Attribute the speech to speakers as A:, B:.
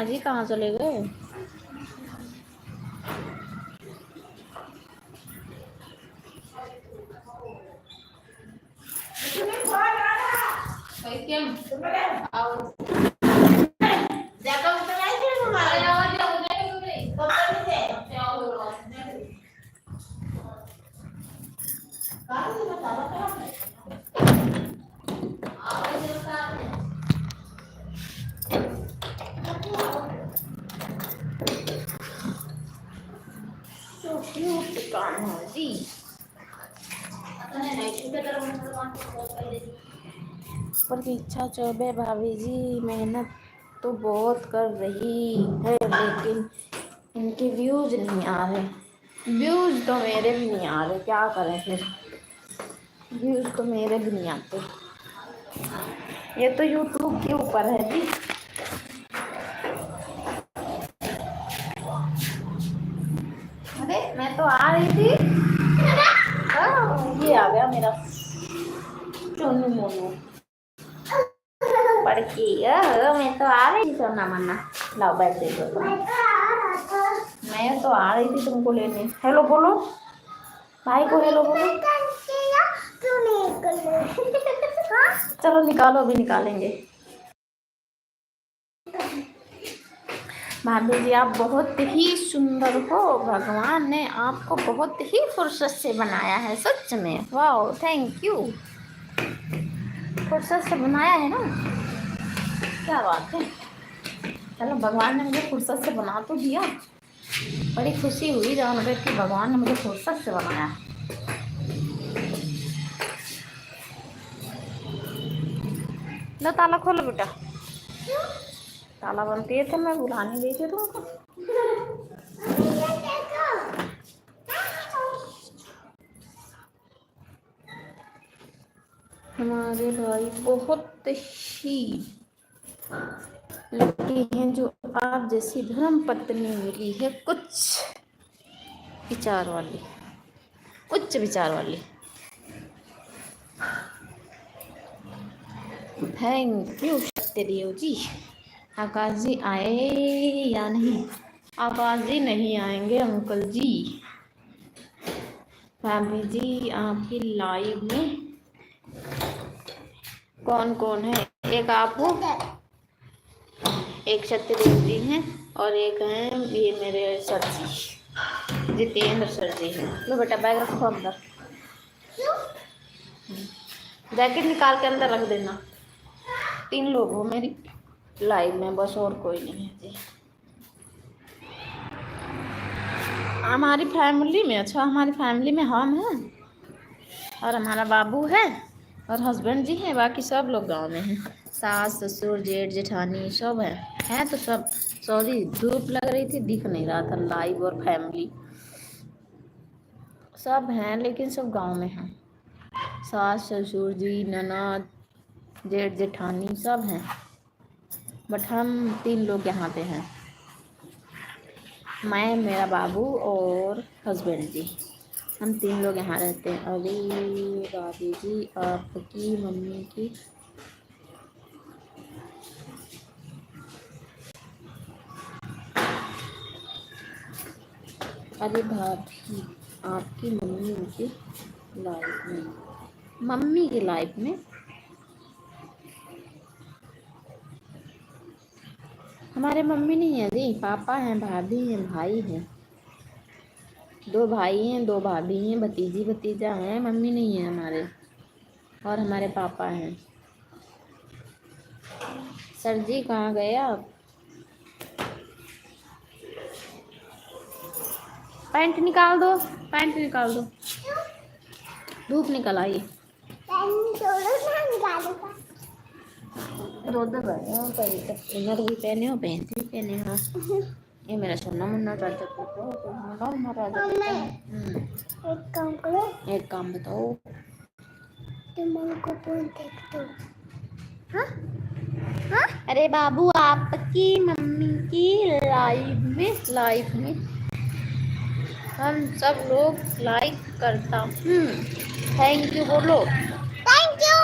A: जी कहाँ चले गए? प्रतीक्षा चौबे भाभी जी मेहनत तो बहुत कर रही है, लेकिन इनके व्यूज नहीं आ रहे। व्यूज तो मेरे भी नहीं आ रहे, क्या करें फिर। व्यूज तो मेरे भी नहीं आते। ये तो यूट्यूब के ऊपर है जी। अरे मैं तो आ रही थी। ये आ गया मेरा चोनू मोनू पढ़ के। मैं तो आ रही थी सोना मन्ना। लाओ बैठ दो। मैं तो आ रही थी तुमको लेने। हेलो बोलो भाई को, हेलो बोलो। चलो निकालो, अभी निकालेंगे। भाभी जी आप बहुत ही सुंदर हो, भगवान ने आपको बहुत ही फुर्सत से बनाया है, सच में। वाह, थैंक यू। फुर्सत से बनाया है ना, क्या बात है। चलो भगवान ने मुझे फुर्सत से बना तो दिया। बड़ी खुशी हुई जानकर कि भगवान ने मुझे फुर्सत से बनाया। लो ताला खोलो बेटा। ताला बंद किए थे, मैं बुलाने गई थी तुमको। हमारे भाई बहुत ही लकी हैं जो आप जैसी धर्म पत्नी मिली है, कुछ विचार वाली, उच्च विचार वाली। थैंक यू सत्यदेव जी। आकाश जी आए या नहीं? आकाश जी नहीं आएंगे अंकल जी। भाभी जी आपकी लाइव में कौन कौन है? एक आप हो, एक सत्यदेव जी हैं, और एक हैं ये मेरे सर जी, जितेंद्र सर जी हैं। लो बेटा बैग रखो अंदर। जैकेट निकाल के अंदर रख देना। 3 लोग हो मेरी लाइव में, बस और कोई नहीं है जी हमारी फैमिली में। अच्छा, हमारी फैमिली में हम हैं और हमारा बाबू है और हस्बैंड जी हैं, बाकी सब लोग गांव में हैं। सास ससुर जेठ जेठानी सब हैं तो सब। सॉरी धूप लग रही थी, दिख नहीं रहा था लाइव। और फैमिली सब हैं लेकिन सब गांव में हैं। सास ससुर जी ननद जेठ जेठानी सब हैं, बट हम 3 लोग यहाँ पे हैं। मैं, मेरा बाबू और हस्बैंड जी, हम 3 लोग यहाँ रहते हैं। अरे भाभी जी आपकी मम्मी की अरे भाभी आपकी मम्मी की लाइफ में, मम्मी की लाइफ में हमारे मम्मी नहीं है जी, पापा हैं, भाभी हैं, भाई हैं। 2 भाई हैं, 2 भाभी हैं, भतीजी भतीजा हैं। मम्मी नहीं है हमारे, और हमारे पापा हैं। सर जी कहाँ गए आप? पैंट निकाल दो, पैंट निकाल दो, धूप निकल आई। दो इनर भी पहने हो, पैंट भी पहने हो। ये मेरा सोना मुन्ना राजा एक काम बताओ। हाँ? हाँ? अरे बाबू आपकी मम्मी की लाइफ में हम सब लोग लाइक करता हूँ। थैंक यू बोलो। Thank you.